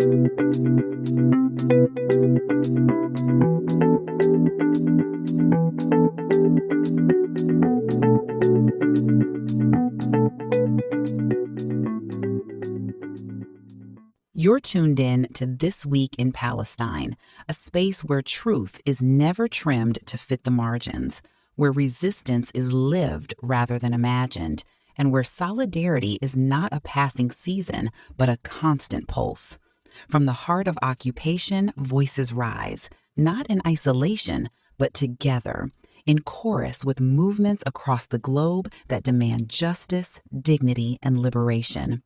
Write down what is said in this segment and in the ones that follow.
You're tuned in to This Week in Palestine, a space where truth is never trimmed to fit the margins, where resistance is lived rather than imagined, and where solidarity is not a passing season, but a constant pulse. From the heart of occupation, voices rise, not in isolation, but together, in chorus with movements across the globe that demand justice, dignity, and liberation.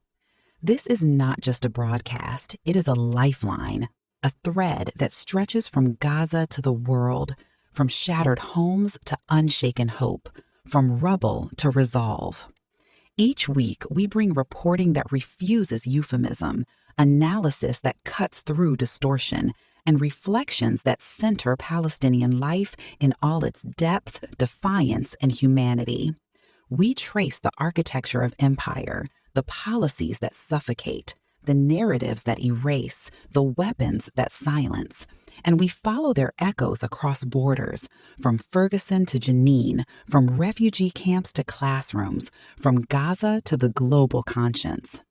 This is not just a broadcast, it is a lifeline, a thread that stretches from Gaza to the world, from shattered homes to unshaken hope, from rubble to resolve. Each week, we bring reporting that refuses euphemism, analysis that cuts through distortion, and reflections that center Palestinian life in all its depth, defiance, and humanity. We trace the architecture of empire, the policies that suffocate, the narratives that erase, the weapons that silence, and we follow their echoes across borders, from Ferguson to Jenin, from refugee camps to classrooms, from Gaza to the global conscience.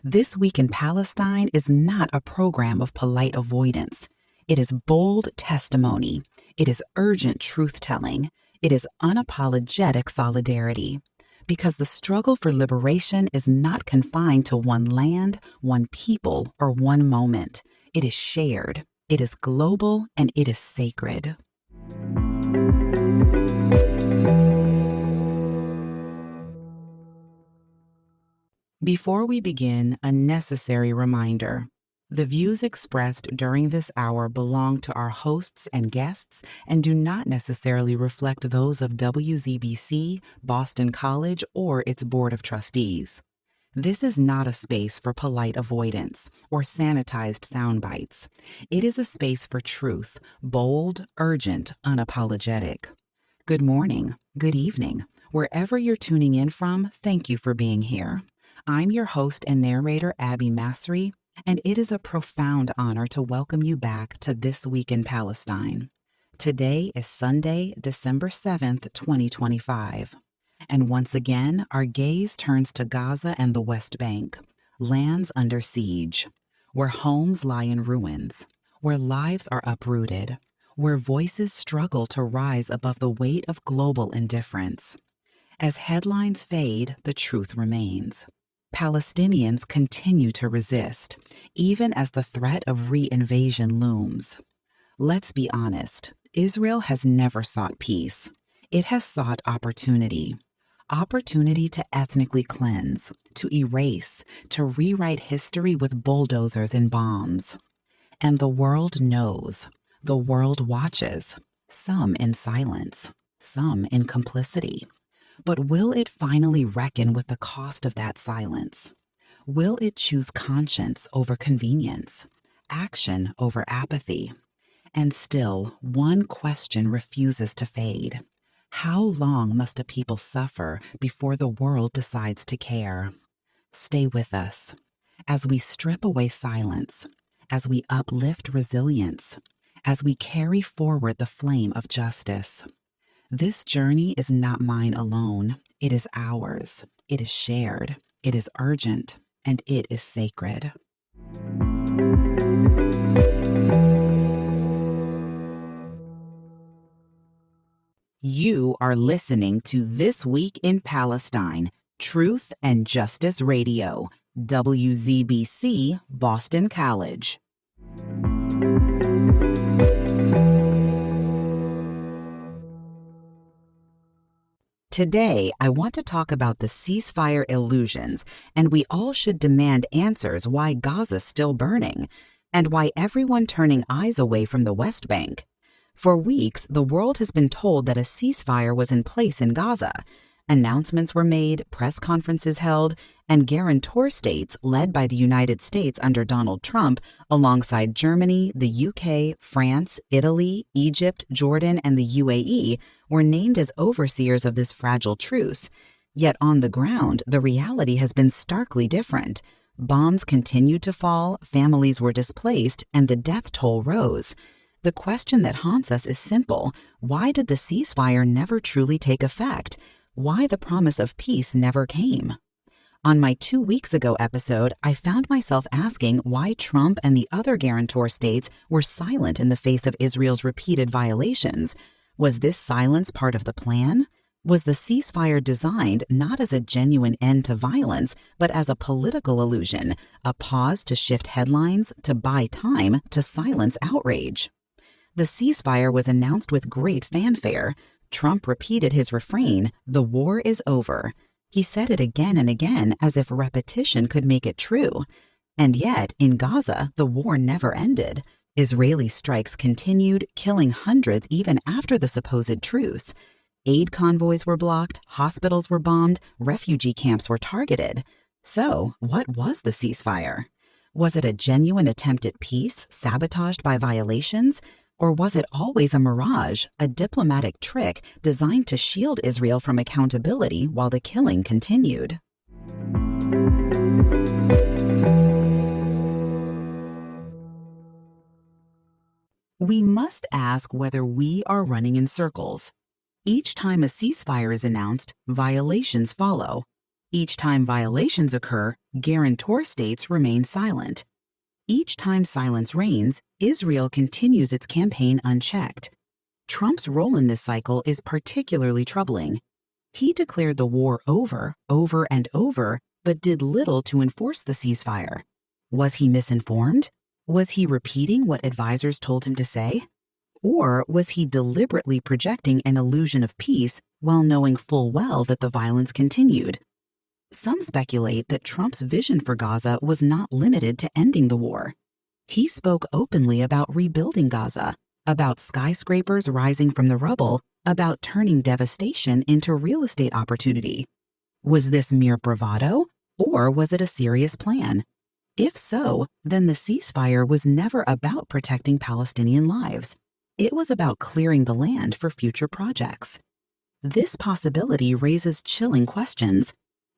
This Week in Palestine is not a program of polite avoidance. It is bold testimony. It is urgent truth-telling. It is unapologetic solidarity. Because the struggle for liberation is not confined to one land, one people, or one moment. It is shared, it is global, and it is sacred. Before we begin, a necessary reminder. The views expressed during this hour belong to our hosts and guests and do not necessarily reflect those of WZBC, Boston College, or its Board of Trustees. This is not a space for polite avoidance or sanitized sound bites. It is a space for truth, bold, urgent, unapologetic. Good morning, good evening. Wherever you're tuning in from, thank you for being here. I'm your host and narrator, Abby Masri, and it is a profound honor to welcome you back to This Week in Palestine. Today is Sunday, December 7th, 2025. And once again, our gaze turns to Gaza and the West Bank, lands under siege, where homes lie in ruins, where lives are uprooted, where voices struggle to rise above the weight of global indifference. As headlines fade, the truth remains. Palestinians continue to resist, even as the threat of re-invasion looms. Let's be honest, Israel has never sought peace. It has sought opportunity. Opportunity to ethnically cleanse, to erase, to rewrite history with bulldozers and bombs. And the world knows. The world watches, some in silence, some in complicity. But will it finally reckon with the cost of that silence? Will it choose conscience over convenience, action over apathy? And still, one question refuses to fade. How long must a people suffer before the world decides to care? Stay with us as we strip away silence, as we uplift resilience, as we carry forward the flame of justice. This journey is not mine alone. It is ours. It is shared. It is urgent. And it is sacred. You are listening to This Week in Palestine, Truth and Justice Radio, WZBC, Boston College. Today, I want to talk about the ceasefire illusions, and we all should demand answers why Gaza's still burning, and why everyone turning eyes away from the West Bank. For weeks, the world has been told that a ceasefire was in place in Gaza. Announcements were made, press conferences held, and guarantor states led by the United States under Donald Trump, alongside Germany, the UK, France, Italy, Egypt, Jordan, and the UAE, were named as overseers of this fragile truce. Yet on the ground, the reality has been starkly different. Bombs continued to fall, families were displaced, and the death toll rose. The question that haunts us is simple. Why did the ceasefire never truly take effect? Why the promise of peace never came? On my 2 weeks ago episode, I found myself asking why Trump and the other guarantor states were silent in the face of Israel's repeated violations. Was this silence part of the plan? Was the ceasefire designed not as a genuine end to violence, but as a political illusion, a pause to shift headlines, to buy time, to silence outrage? The ceasefire was announced with great fanfare. Trump repeated his refrain, "The war is over." He said it again and again as if repetition could make it true. And yet, in Gaza, the war never ended. Israeli strikes continued, killing hundreds even after the supposed truce. Aid convoys were blocked, hospitals were bombed, refugee camps were targeted. So, what was the ceasefire? Was it a genuine attempt at peace, sabotaged by violations? Or was it always a mirage, a diplomatic trick designed to shield Israel from accountability while the killing continued? We must ask whether we are running in circles. Each time a ceasefire is announced, violations follow. Each time violations occur, guarantor states remain silent. Each time silence reigns, Israel continues its campaign unchecked. Trump's role in this cycle is particularly troubling. He declared the war over and over, but did little to enforce the ceasefire. Was he misinformed? Was he repeating what advisors told him to say? Or was he deliberately projecting an illusion of peace while knowing full well that the violence continued? Some speculate that Trump's vision for Gaza was not limited to ending the war. He spoke openly about rebuilding Gaza, about skyscrapers rising from the rubble, about turning devastation into real estate opportunity. Was this mere bravado, or was it a serious plan? If so, then the ceasefire was never about protecting Palestinian lives. It was about clearing the land for future projects. This possibility raises chilling questions.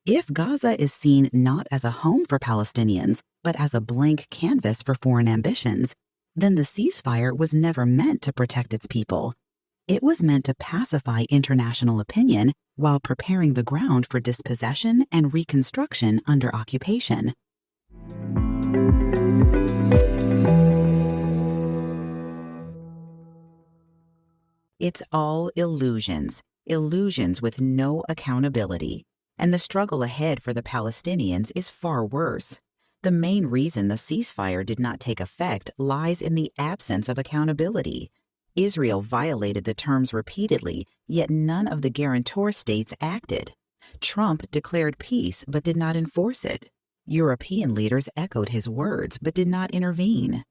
If Gaza is seen not as a home for Palestinians, but as a blank canvas for foreign ambitions, then the ceasefire was never meant to protect its people. It was meant to pacify international opinion while preparing the ground for dispossession and reconstruction under occupation. It's all illusions, illusions with no accountability. And the struggle ahead for the Palestinians is far worse. The main reason the ceasefire did not take effect lies in the absence of accountability. Israel violated the terms repeatedly, yet none of the guarantor states acted. Trump declared peace but did not enforce it. European leaders echoed his words but did not intervene.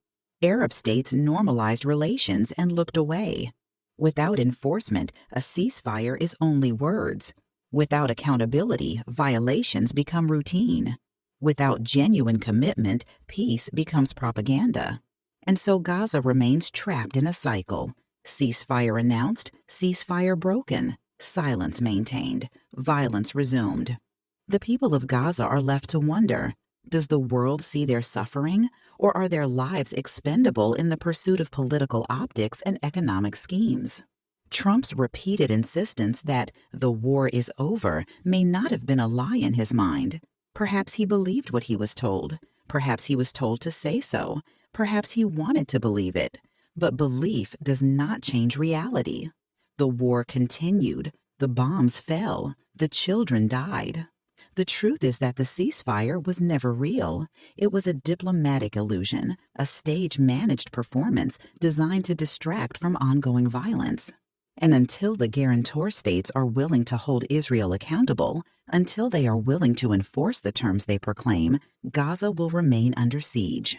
Arab states normalized relations and looked away. Without enforcement, a ceasefire is only words. Without accountability, violations become routine. Without genuine commitment, peace becomes propaganda. And so Gaza remains trapped in a cycle. Ceasefire announced, ceasefire broken, silence maintained, violence resumed. The people of Gaza are left to wonder, does the world see their suffering, or are their lives expendable in the pursuit of political optics and economic schemes? Trump's repeated insistence that the war is over may not have been a lie in his mind. Perhaps he believed what he was told. Perhaps he was told to say so. Perhaps he wanted to believe it. But belief does not change reality. The war continued. The bombs fell. The children died. The truth is that the ceasefire was never real. It was a diplomatic illusion, a stage-managed performance designed to distract from ongoing violence. And until the guarantor states are willing to hold Israel accountable, until they are willing to enforce the terms they proclaim, Gaza will remain under siege.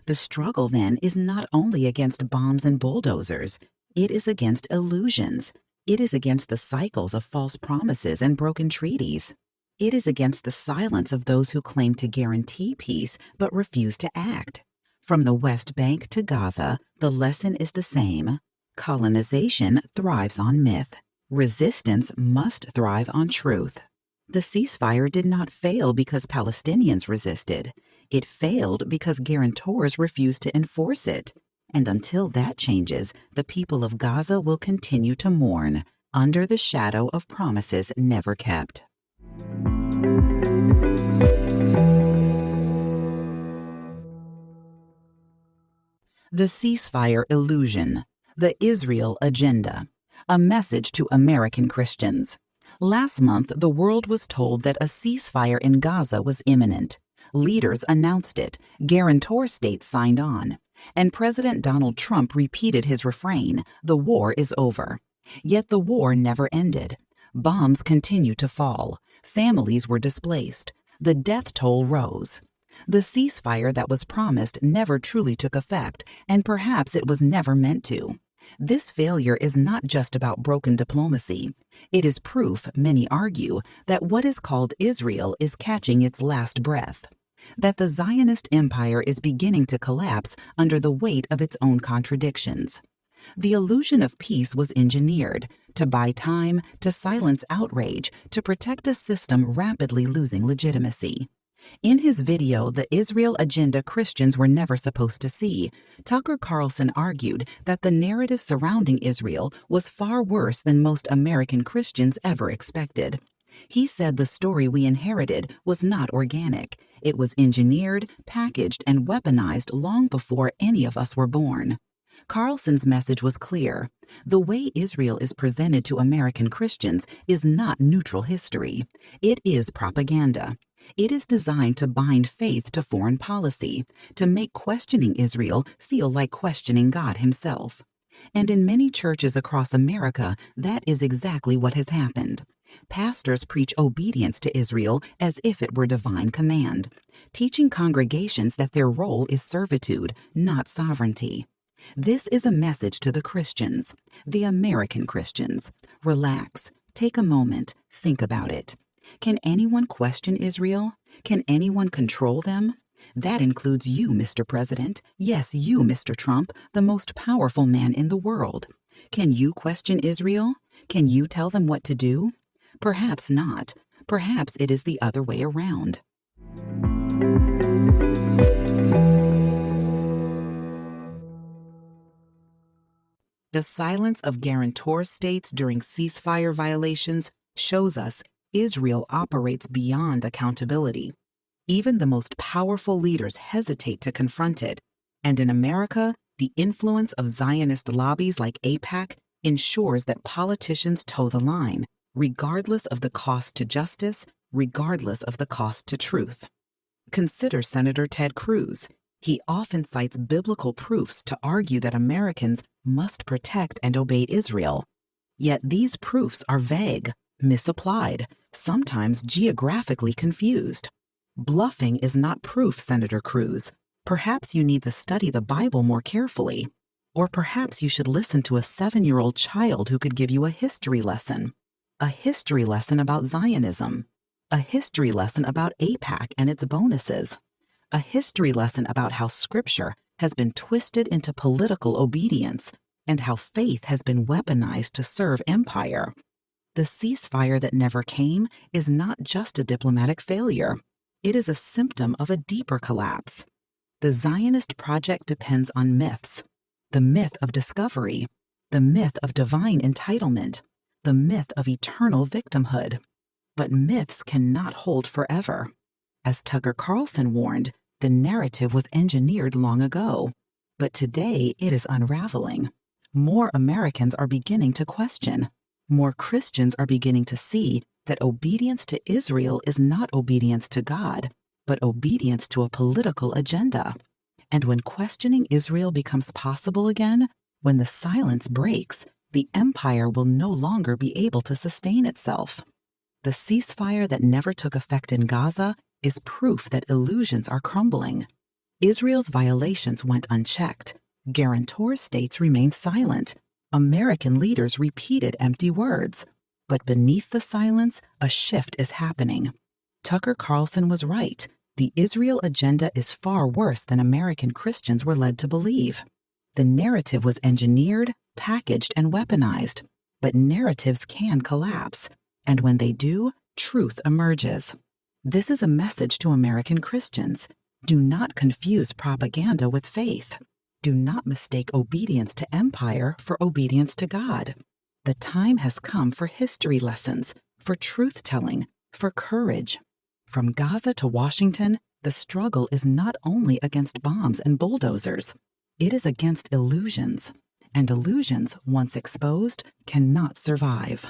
The struggle, then, is not only against bombs and bulldozers. It is against illusions. It is against the cycles of false promises and broken treaties. It is against the silence of those who claim to guarantee peace but refuse to act. From the West Bank to Gaza, the lesson is the same. Colonization thrives on myth. Resistance must thrive on truth. The ceasefire did not fail because Palestinians resisted. It failed because guarantors refused to enforce it. And until that changes, the people of Gaza will continue to mourn under the shadow of promises never kept. The ceasefire illusion, the Israel agenda, a message to American Christians. Last month, the world was told that a ceasefire in Gaza was imminent. Leaders announced it, guarantor states signed on, and President Donald Trump repeated his refrain, "The war is over." Yet the war never ended. Bombs continued to fall. Families were displaced. The death toll rose. The ceasefire that was promised never truly took effect, and perhaps it was never meant to. This failure is not just about broken diplomacy. It is proof, many argue, that what is called Israel is catching its last breath, that the Zionist empire is beginning to collapse under the weight of its own contradictions. The illusion of peace was engineered to buy time, to silence outrage, to protect a system rapidly losing legitimacy. In his video, The Israel Agenda Christians Were Never Supposed to See, Tucker Carlson argued that the narrative surrounding Israel was far worse than most American Christians ever expected. He said the story we inherited was not organic. It was engineered, packaged, and weaponized long before any of us were born. Carlson's message was clear. The way Israel is presented to American Christians is not neutral history. It is propaganda. It is designed to bind faith to foreign policy, to make questioning Israel feel like questioning God himself. And in many churches across America, that is exactly what has happened. Pastors preach obedience to Israel as if it were divine command, teaching congregations that their role is servitude, not sovereignty. This is a message to the Christians, the American Christians. Relax, take a moment, think about it. Can anyone question Israel? Can anyone control them? That includes you, Mr. President. Yes, you, Mr. Trump, the most powerful man in the world. Can you question Israel? Can you tell them what to do? Perhaps not. Perhaps it is the other way around. The silence of guarantor states during ceasefire violations shows us Israel operates beyond accountability. Even the most powerful leaders hesitate to confront it. And in America, the influence of Zionist lobbies like AIPAC ensures that politicians toe the line, regardless of the cost to justice, regardless of the cost to truth. Consider Senator Ted Cruz. He often cites biblical proofs to argue that Americans must protect and obey Israel. Yet these proofs are vague, misapplied, sometimes geographically confused. Bluffing is not proof, Senator Cruz. Perhaps you need to study the Bible more carefully. Or perhaps you should listen to a 7-year-old child who could give you a history lesson. A history lesson about Zionism. A history lesson about AIPAC and its bonuses. A history lesson about how Scripture has been twisted into political obedience and how faith has been weaponized to serve empire. The ceasefire that never came is not just a diplomatic failure. It is a symptom of a deeper collapse. The Zionist project depends on myths. The myth of discovery, the myth of divine entitlement, the myth of eternal victimhood. But myths cannot hold forever. As Tucker Carlson warned, the narrative was engineered long ago, but today it is unraveling. More Americans are beginning to question. More Christians are beginning to see that obedience to Israel is not obedience to God, but obedience to a political agenda. And when questioning Israel becomes possible again, when the silence breaks, the empire will no longer be able to sustain itself. The ceasefire that never took effect in Gaza is proof that illusions are crumbling. Israel's violations went unchecked. Guarantor states remained silent. American leaders repeated empty words. But beneath the silence, a shift is happening. Tucker Carlson was right. The Israel agenda is far worse than American Christians were led to believe. The narrative was engineered, packaged, and weaponized. But narratives can collapse. And when they do, truth emerges. This is a message to American Christians. Do not confuse propaganda with faith. Do not mistake obedience to empire for obedience to God. The time has come for history lessons, for truth-telling, for courage. From Gaza to Washington, the struggle is not only against bombs and bulldozers. It is against illusions, and illusions, once exposed, cannot survive.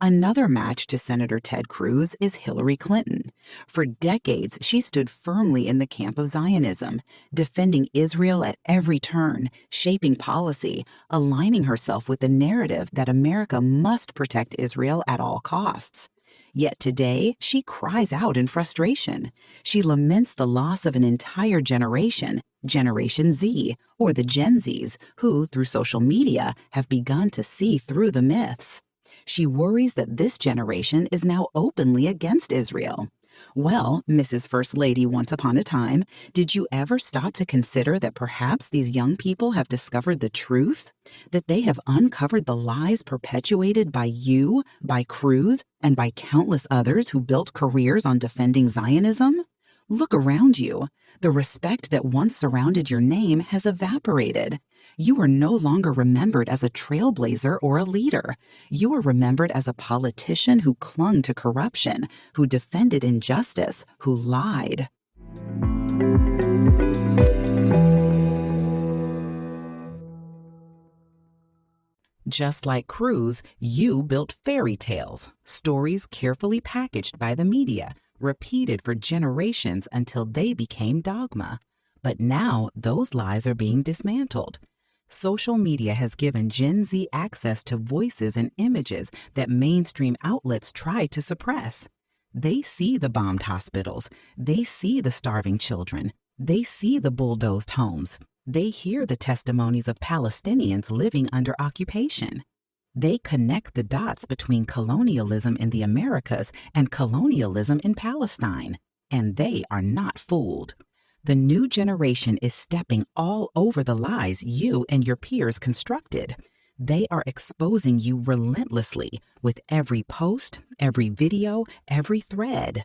Another match to Senator Ted Cruz is Hillary Clinton. For decades, she stood firmly in the camp of Zionism, defending Israel at every turn, shaping policy, aligning herself with the narrative that America must protect Israel at all costs. Yet today, she cries out in frustration. She laments the loss of an entire generation, Generation Z, or the Gen Zs, who, through social media, have begun to see through the myths. She worries that this generation is now openly against Israel. Well, Mrs. First Lady once upon a time, did you ever stop to consider that perhaps these young people have discovered the truth? That they have uncovered the lies perpetuated by you, by Cruz, and by countless others who built careers on defending Zionism? Look around you. The respect that once surrounded your name has evaporated. You are no longer remembered as a trailblazer or a leader. You are remembered as a politician who clung to corruption, who defended injustice, who lied. Just like Cruz, you built fairy tales, stories carefully packaged by the media, repeated for generations until they became dogma. But now those lies are being dismantled. Social media has given Gen Z access to voices and images that mainstream outlets tried to suppress. They see the bombed hospitals. They see the starving children. They see the bulldozed homes. They hear the testimonies of Palestinians living under occupation. They connect the dots between colonialism in the Americas and colonialism in Palestine, and they are not fooled. The new generation is stepping all over the lies you and your peers constructed. They are exposing you relentlessly with every post, every video, every thread.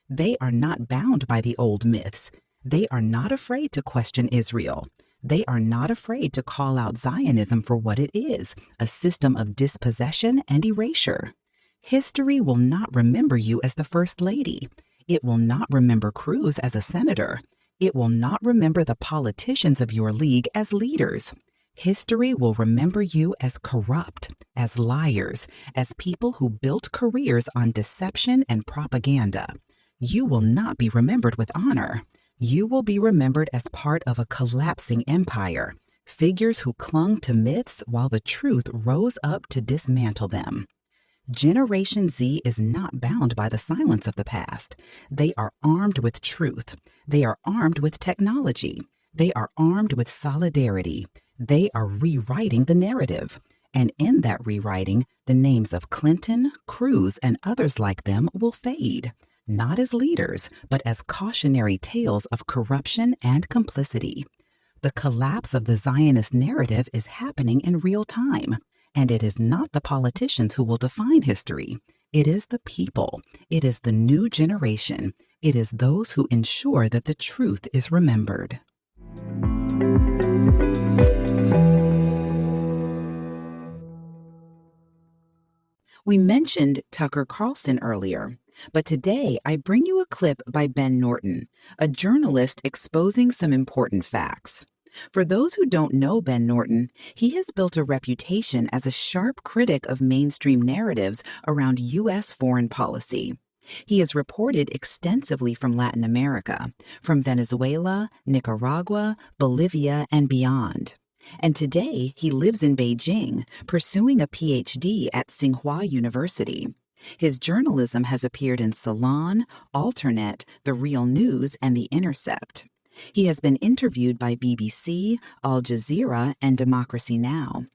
They are not bound by the old myths. They are not afraid to question Israel. They are not afraid to call out Zionism for what it is, a system of dispossession and erasure. History will not remember you as the First Lady. It will not remember Cruz as a senator. It will not remember the politicians of your league as leaders. History will remember you as corrupt, as liars, as people who built careers on deception and propaganda. You will not be remembered with honor. You will be remembered as part of a collapsing empire, figures who clung to myths while the truth rose up to dismantle them. Generation Z is not bound by the silence of the past. They are armed with truth. They are armed with technology. They are armed with solidarity. They are rewriting the narrative. And in that rewriting, the names of Clinton, Cruz, and others like them will fade. Not as leaders, but as cautionary tales of corruption and complicity. The collapse of the Zionist narrative is happening in real time, and it is not the politicians who will define history. It is the people. It is the new generation. It is those who ensure that the truth is remembered. We mentioned Tucker Carlson earlier. But today, I bring you a clip by Ben Norton, a journalist exposing some important facts. For those who don't know Ben Norton, he has built a reputation as a sharp critic of mainstream narratives around U.S. foreign policy. He has reported extensively from Latin America, from Venezuela, Nicaragua, Bolivia, and beyond. And today, he lives in Beijing, pursuing a PhD at Tsinghua University. His journalism has appeared in Salon, Alternet, The Real News, and The Intercept. He has been interviewed by BBC, Al Jazeera, and Democracy Now!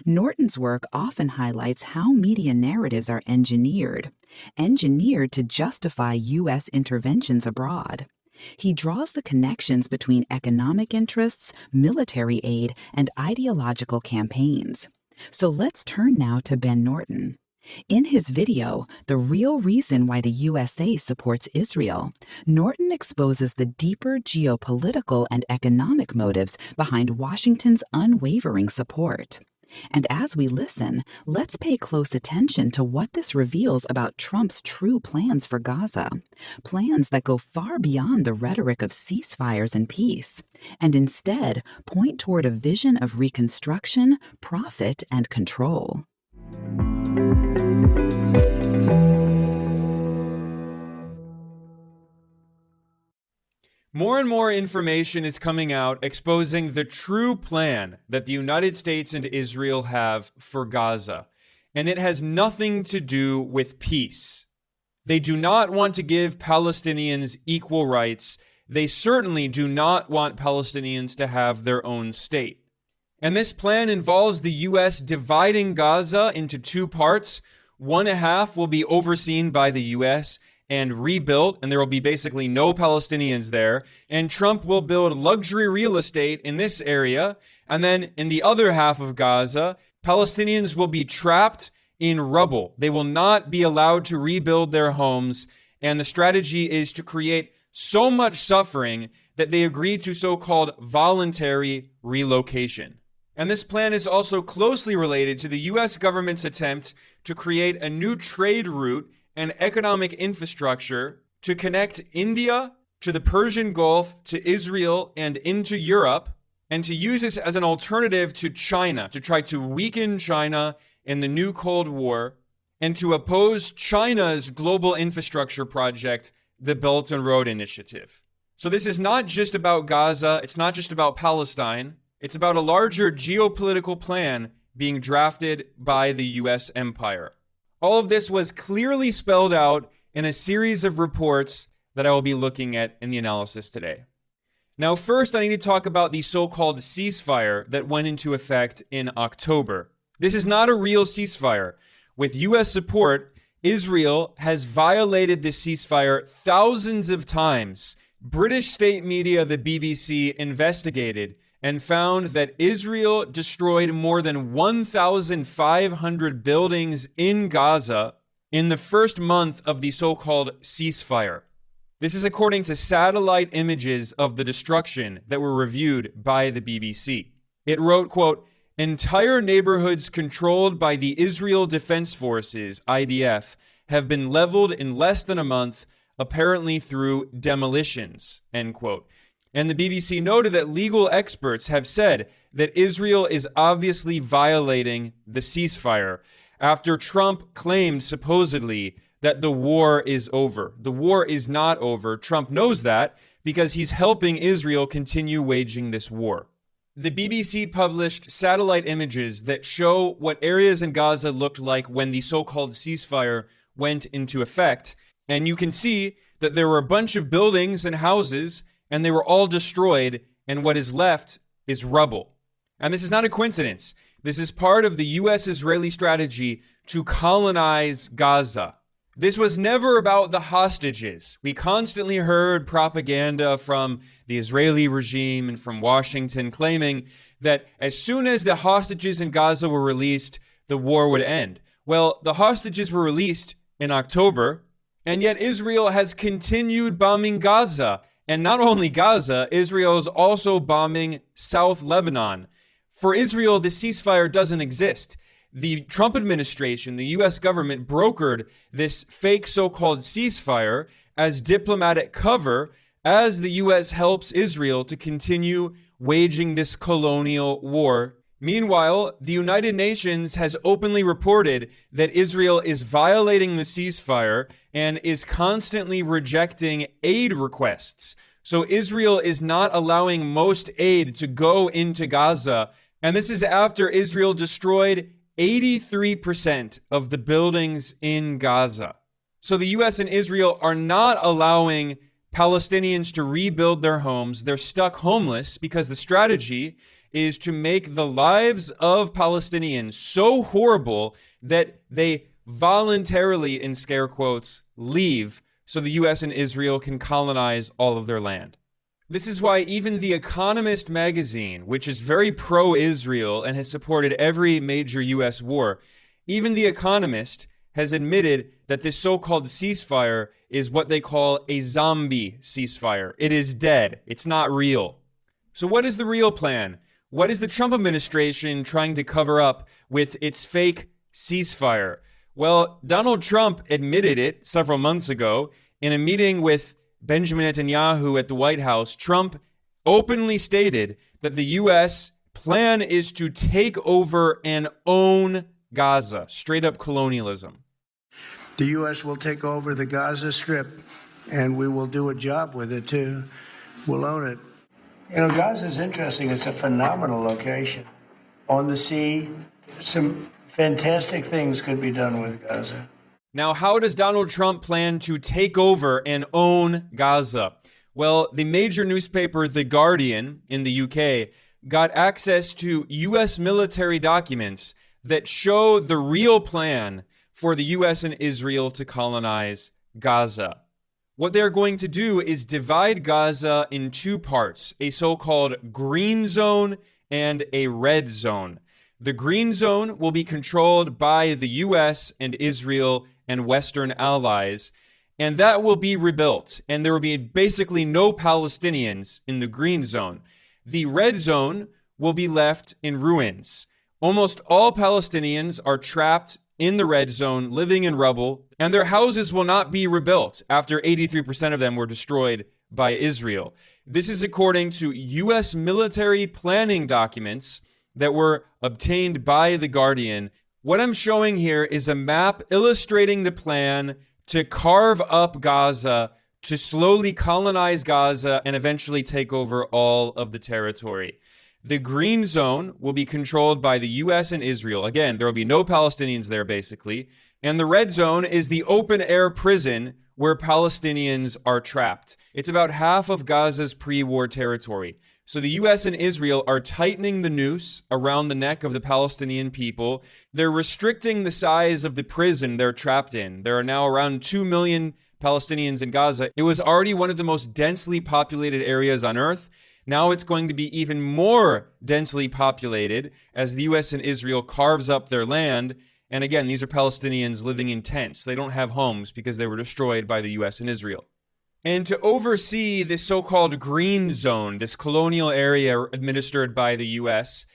Norton's work often highlights how media narratives are engineered to justify U.S. interventions abroad. He draws the connections between economic interests, military aid, and ideological campaigns. So let's turn now to Ben Norton. In his video, The Real Reason Why the USA Supports Israel, Norton exposes the deeper geopolitical and economic motives behind Washington's unwavering support. And as we listen, let's pay close attention to what this reveals about Trump's true plans for Gaza, plans that go far beyond the rhetoric of ceasefires and peace, and instead point toward a vision of reconstruction, profit, and control. More and more information is coming out exposing the true plan that the United States and Israel have for Gaza, and it has nothing to do with peace. They do not want to give Palestinians equal rights. They certainly do not want Palestinians to have their own state. And this plan involves the U.S. dividing Gaza into two parts. One half will be overseen by the U.S. and rebuilt, and there will be basically no Palestinians there. And Trump will build luxury real estate in this area. And then in the other half of Gaza, Palestinians will be trapped in rubble. They will not be allowed to rebuild their homes. And the strategy is to create so much suffering that they agree to so-called voluntary relocation. And this plan is also closely related to the U.S. government's attempt to create a new trade route and economic infrastructure to connect India to the Persian Gulf, to Israel, and into Europe, and to use this as an alternative to China, to try to weaken China in the new Cold War, and to oppose China's global infrastructure project, the Belt and Road Initiative. So this is not just about Gaza, it's not just about Palestine, it's about a larger geopolitical plan being drafted by the U.S. empire. All of this was clearly spelled out in a series of reports that I will be looking at in the analysis today. Now, first, I need to talk about the so-called ceasefire that went into effect in October. This is not a real ceasefire. With U.S. support, Israel has violated this ceasefire thousands of times. British state media, the BBC, investigated and found that Israel destroyed more than 1,500 buildings in Gaza in the first month of the so-called ceasefire. This is according to satellite images of the destruction that were reviewed by the BBC. It wrote, quote, "Entire neighborhoods controlled by the Israel Defense Forces, IDF, have been leveled in less than a month, apparently through demolitions," end quote. And the BBC noted that legal experts have said that Israel is obviously violating the ceasefire after Trump claimed supposedly that the war is over. The war is not over. Trump knows that because he's helping Israel continue waging this war. The BBC published satellite images that show what areas in Gaza looked like when the so-called ceasefire went into effect. And you can see that there were a bunch of buildings and houses, and they were all destroyed, and what is left is rubble. And this is not a coincidence. This is part of the U.S.-Israeli strategy to colonize Gaza. This was never about the hostages. We constantly heard propaganda from the Israeli regime and from Washington claiming that as soon as the hostages in Gaza were released, the war would end. Well, the hostages were released in October, and yet Israel has continued bombing Gaza. And not only Gaza, Israel is also bombing South Lebanon. For Israel, the ceasefire doesn't exist. The Trump administration, the U.S. government, brokered this fake so-called ceasefire as diplomatic cover as the U.S. helps Israel to continue waging this colonial war. Meanwhile, the United Nations has openly reported that Israel is violating the ceasefire and is constantly rejecting aid requests. So Israel is not allowing most aid to go into Gaza. And this is after Israel destroyed 83% of the buildings in Gaza. So the U.S. and Israel are not allowing Palestinians to rebuild their homes. They're stuck homeless because the strategy is to make the lives of Palestinians so horrible that they voluntarily, in scare quotes, leave so the U.S. and Israel can colonize all of their land. This is why even The Economist magazine, which is very pro-Israel and has supported every major U.S. war, even The Economist has admitted that this so-called ceasefire is what they call a zombie ceasefire. It is dead. It's not real. So what is the real plan? What is the Trump administration trying to cover up with its fake ceasefire? Well, Donald Trump admitted it several months ago in a meeting with Benjamin Netanyahu at the White House. Trump openly stated that the U.S. plan is to take over and own Gaza, straight up colonialism. The U.S. will take over the Gaza Strip, and we will do a job with it, too. We'll own it. You know, Gaza is interesting. It's a phenomenal location. On the sea, some fantastic things could be done with Gaza. Now, how does Donald Trump plan to take over and own Gaza? Well, the major newspaper, The Guardian, in the UK, got access to U.S. military documents that show the real plan for the U.S. and Israel to colonize Gaza. What they're going to do is divide Gaza in two parts, a so-called green zone and a red zone. The green zone will be controlled by the U.S. and Israel and Western allies, and that will be rebuilt, and there will be basically no Palestinians in the green zone. The red zone will be left in ruins. Almost all Palestinians are trapped in the red zone, living in rubble, and their houses will not be rebuilt after 83% of them were destroyed by Israel. This is according to U.S. military planning documents that were obtained by The Guardian. What I'm showing here is a map illustrating the plan to carve up Gaza, to slowly colonize Gaza, and eventually take over all of the territory. The green zone will be controlled by the U.S. and Israel. Again, there will be no Palestinians there, basically. And the red zone is the open-air prison where Palestinians are trapped. It's about half of Gaza's pre-war territory. So the U.S. and Israel are tightening the noose around the neck of the Palestinian people. They're restricting the size of the prison they're trapped in. There are now around 2 million Palestinians in Gaza. It was already one of the most densely populated areas on earth. Now it's going to be even more densely populated as the U.S. and Israel carves up their land. And again, these are Palestinians living in tents. They don't have homes because they were destroyed by the U.S. and Israel. And to oversee this so-called green zone, this colonial area administered by the U.S.,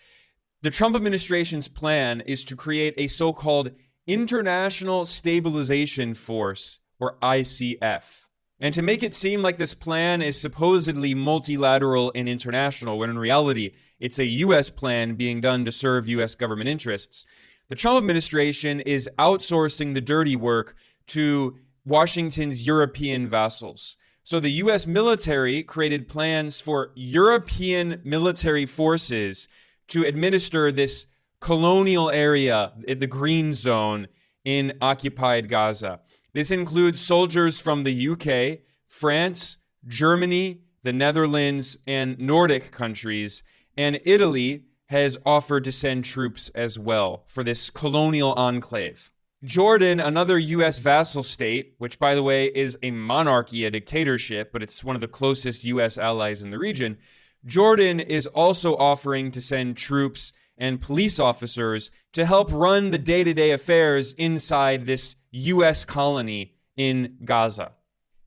the Trump administration's plan is to create a so-called International Stabilization Force, or ICF. And to make it seem like this plan is supposedly multilateral and international, when in reality, it's a U.S. plan being done to serve U.S. government interests, the Trump administration is outsourcing the dirty work to Washington's European vassals. So the U.S. military created plans for European military forces to administer this colonial area, the green zone, in occupied Gaza. This includes soldiers from the UK, France, Germany, the Netherlands, and Nordic countries, and Italy has offered to send troops as well for this colonial enclave. Jordan, another U.S. vassal state, which, by the way, is a monarchy, a dictatorship, but it's one of the closest U.S. allies in the region, Jordan is also offering to send troops and police officers to help run the day-to-day affairs inside this U.S. colony in Gaza.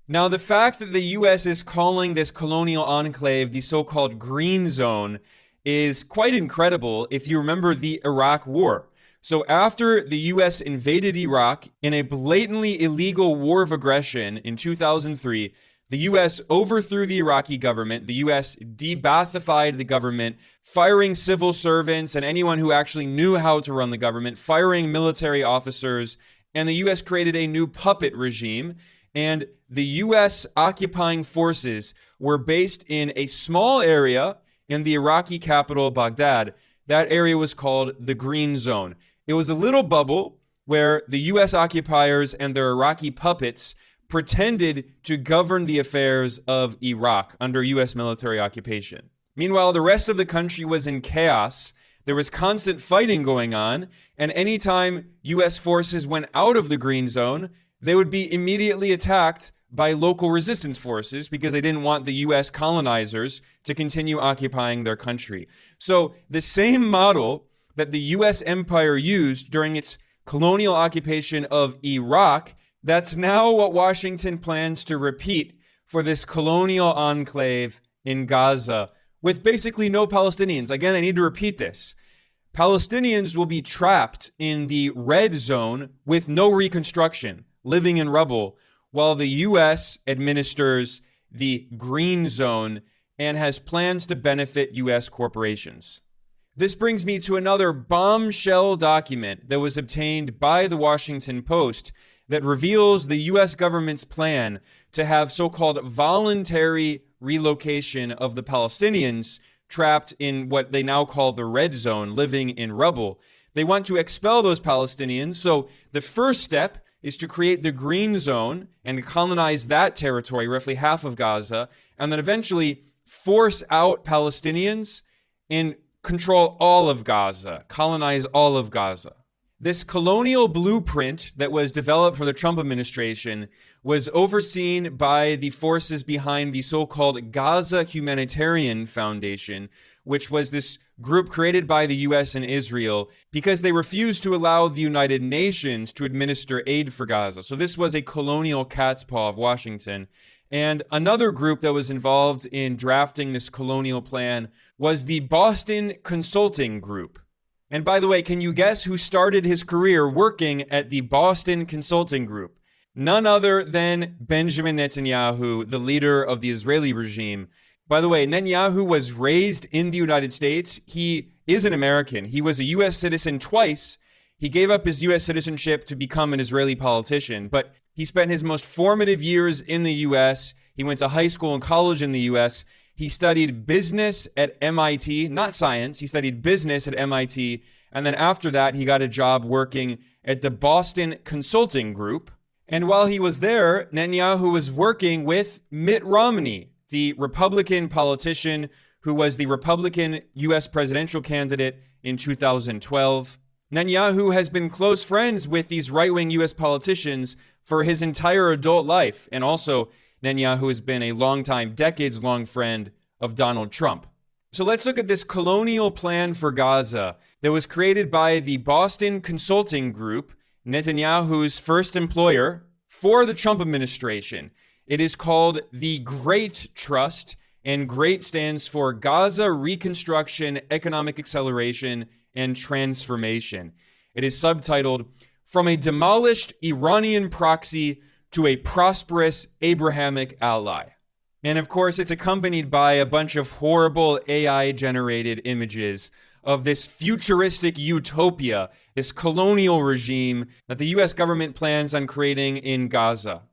Now, the fact that the U.S. is calling this colonial enclave the so-called Green Zone is quite incredible if you remember the Iraq War. So after the U.S. invaded Iraq in a blatantly illegal war of aggression in 2003, the U.S. overthrew the Iraqi government. The U.S. de-Baathified the government, firing civil servants and anyone who actually knew how to run the government, firing military officers, and the U.S. created a new puppet regime. And the U.S. occupying forces were based in a small area in the Iraqi capital, Baghdad. That area was called the Green Zone. It was a little bubble where the U.S. occupiers and their Iraqi puppets pretended to govern the affairs of Iraq under U.S. military occupation. Meanwhile, the rest of the country was in chaos. There was constant fighting going on, and anytime U.S. forces went out of the Green Zone, they would be immediately attacked by local resistance forces because they didn't want the U.S. colonizers to continue occupying their country. So the same model that the U.S. empire used during its colonial occupation of Iraq, that's now what Washington plans to repeat for this colonial enclave in Gaza with basically no Palestinians. Again, I need to repeat this. Palestinians will be trapped in the red zone with no reconstruction, living in rubble, while the U.S. administers the green zone and has plans to benefit U.S. corporations. This brings me to another bombshell document that was obtained by the Washington Post that reveals the U.S. government's plan to have so-called voluntary relocation of the Palestinians trapped in what they now call the red zone, living in rubble. They want to expel those Palestinians. So the first step is to create the green zone and colonize that territory, roughly half of Gaza, and then eventually force out Palestinians and control all of Gaza, colonize all of Gaza. This colonial blueprint that was developed for the Trump administration was overseen by the forces behind the so-called Gaza Humanitarian Foundation, which was this group created by the U.S. and Israel because they refused to allow the United Nations to administer aid for Gaza. So this was a colonial cat's paw of Washington. And another group that was involved in drafting this colonial plan was the Boston Consulting Group. And by the way, can you guess who started his career working at the Boston Consulting Group? None other than Benjamin Netanyahu, the leader of the Israeli regime. By the way, Netanyahu was raised in the United States. He is an American. He was a U.S. citizen twice. He gave up his U.S. citizenship to become an Israeli politician, but he spent his most formative years in the U.S. He went to high school and college in the U.S. He studied business at MIT, not science. He studied business at MIT. And then after that, he got a job working at the Boston Consulting Group. And while he was there, Netanyahu was working with Mitt Romney, the Republican politician who was the Republican U.S. presidential candidate in 2012. Netanyahu has been close friends with these right-wing U.S. politicians for his entire adult life. And also, Netanyahu has been a long-time, decades-long friend of Donald Trump. So let's look at this colonial plan for Gaza that was created by the Boston Consulting Group, Netanyahu's first employer, for the Trump administration. It is called the Great Trust, and GREAT stands for Gaza Reconstruction, Economic Acceleration, and Transformation. It is subtitled, From a Demolished Iranian Proxy to a Prosperous Abrahamic Ally. And of course, it's accompanied by a bunch of horrible AI-generated images of this futuristic utopia, this colonial regime that the U.S. government plans on creating in Gaza.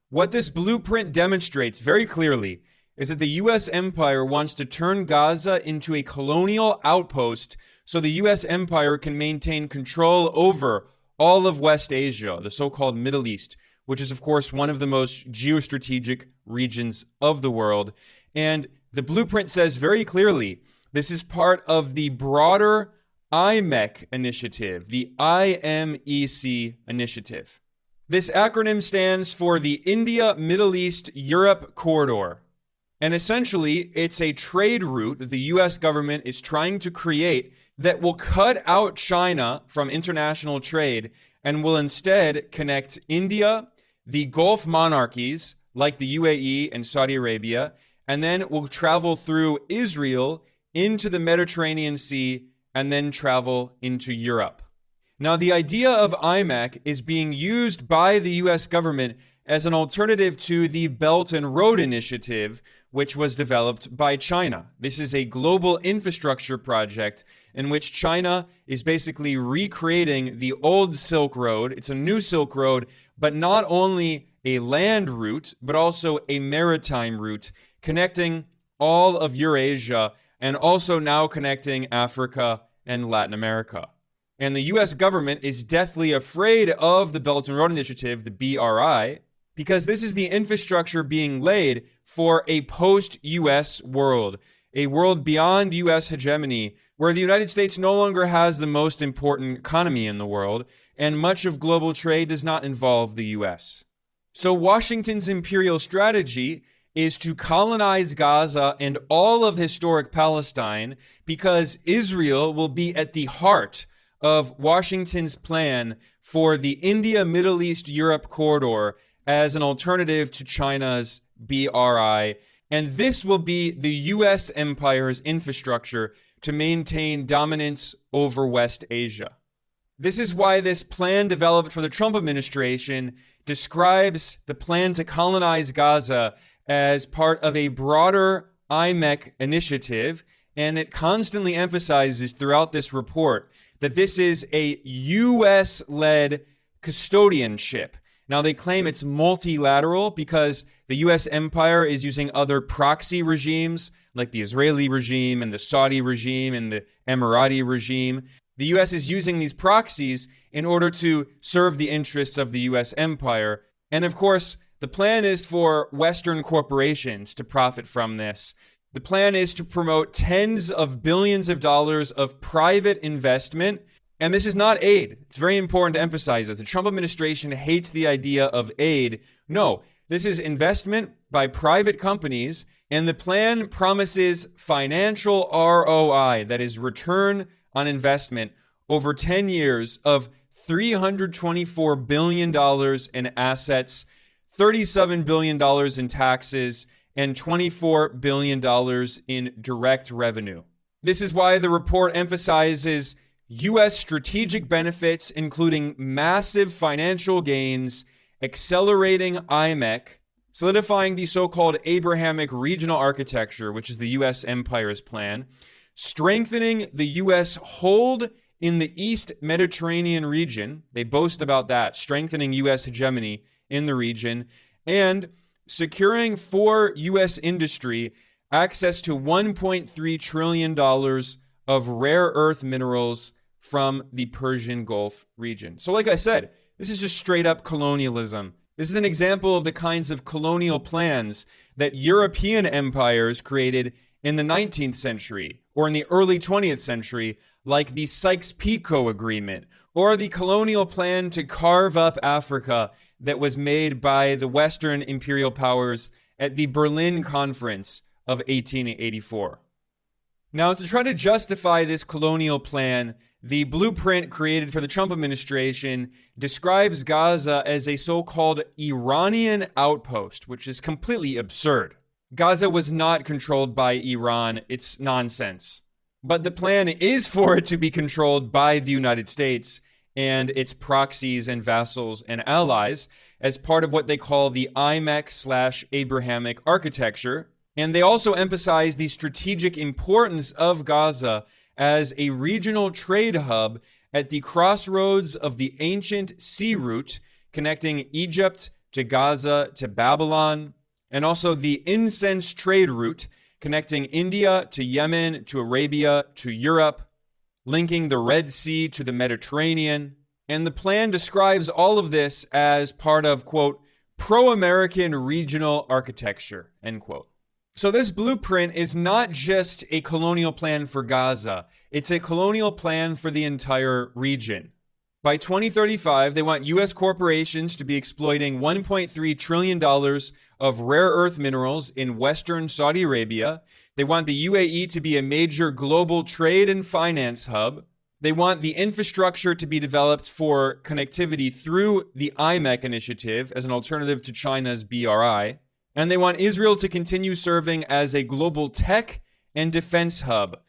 What this blueprint demonstrates very clearly is that the U.S. empire wants to turn Gaza into a colonial outpost so the U.S. empire can maintain control over all of West Asia, the so-called Middle East, which is, of course, one of the most geostrategic regions of the world. And the blueprint says very clearly, this is part of the broader IMEC initiative, the IMEC initiative. This acronym stands for the India, Middle East, Europe Corridor. And essentially, it's a trade route that the U.S. government is trying to create that will cut out China from international trade and will instead connect India, the Gulf monarchies like the UAE and Saudi Arabia, and then will travel through Israel into the Mediterranean Sea and then travel into Europe. Now, the idea of IMEC is being used by the U.S. government as an alternative to the Belt and Road Initiative, which was developed by China. This is a global infrastructure project in which China is basically recreating the old Silk Road. It's a new Silk Road, but not only a land route, but also a maritime route connecting all of Eurasia and also now connecting Africa and Latin America. And the U.S. government is deathly afraid of the Belt and Road Initiative, the BRI, because this is the infrastructure being laid for a post-U.S. world, a world beyond U.S. hegemony, where the United States no longer has the most important economy in the world, and much of global trade does not involve the U.S. So Washington's imperial strategy is to colonize Gaza and all of historic Palestine because Israel will be at the heart of Washington's plan for the India, Middle East, Europe corridor as an alternative to China's BRI. And this will be the U.S. empire's infrastructure to maintain dominance over West Asia. This is why this plan developed for the Trump administration describes the plan to colonize Gaza as part of a broader IMEC initiative, and it constantly emphasizes throughout this report that this is a U.S.-led custodianship. Now, they claim it's multilateral because the U.S. empire is using other proxy regimes like the Israeli regime and the Saudi regime and the Emirati regime. The U.S. is using these proxies in order to serve the interests of the U.S. empire. And of course, the plan is for Western corporations to profit from this. The plan is to promote tens of billions of dollars of private investment. And this is not aid. It's very important to emphasize that the Trump administration hates the idea of aid. No, this is investment by private companies. And the plan promises financial ROI, that is return on investment, over 10 years of $324 billion in assets, $37 billion in taxes, and $24 billion in direct revenue. This is why the report emphasizes U.S. strategic benefits, including massive financial gains, accelerating IMEC, solidifying the so-called Abrahamic regional architecture, which is the U.S. empire's plan, strengthening the U.S. hold in the East Mediterranean region. They boast about that, strengthening U.S. hegemony in the region, and securing for U.S. industry access to $1.3 trillion of rare earth minerals from the Persian Gulf region. So like I said, this is just straight up colonialism. This is an example of the kinds of colonial plans that European empires created in the 19th century or in the early 20th century, like the Sykes-Picot Agreement, or the colonial plan to carve up Africa that was made by the Western imperial powers at the Berlin Conference of 1884. Now, to try to justify this colonial plan, the blueprint created for the Trump administration describes Gaza as a so-called Iranian outpost, which is completely absurd. Gaza was not controlled by Iran. It's nonsense. But the plan is for it to be controlled by the United States and its proxies and vassals and allies as part of what they call the IMEC/Abrahamic architecture. And they also emphasize the strategic importance of Gaza as a regional trade hub at the crossroads of the ancient sea route connecting Egypt to Gaza to Babylon, and also the incense trade route connecting India to Yemen to Arabia to Europe, linking the Red Sea to the Mediterranean. And the plan describes all of this as part of, quote, pro-American regional architecture, end quote. So this blueprint is not just a colonial plan for Gaza. It's a colonial plan for the entire region. By 2035, they want U.S. corporations to be exploiting $1.3 trillion of rare earth minerals in Western Saudi Arabia. They want the UAE to be a major global trade and finance hub. They want the infrastructure to be developed for connectivity through the IMEC initiative as an alternative to China's BRI. And they want Israel to continue serving as a global tech and defense hub.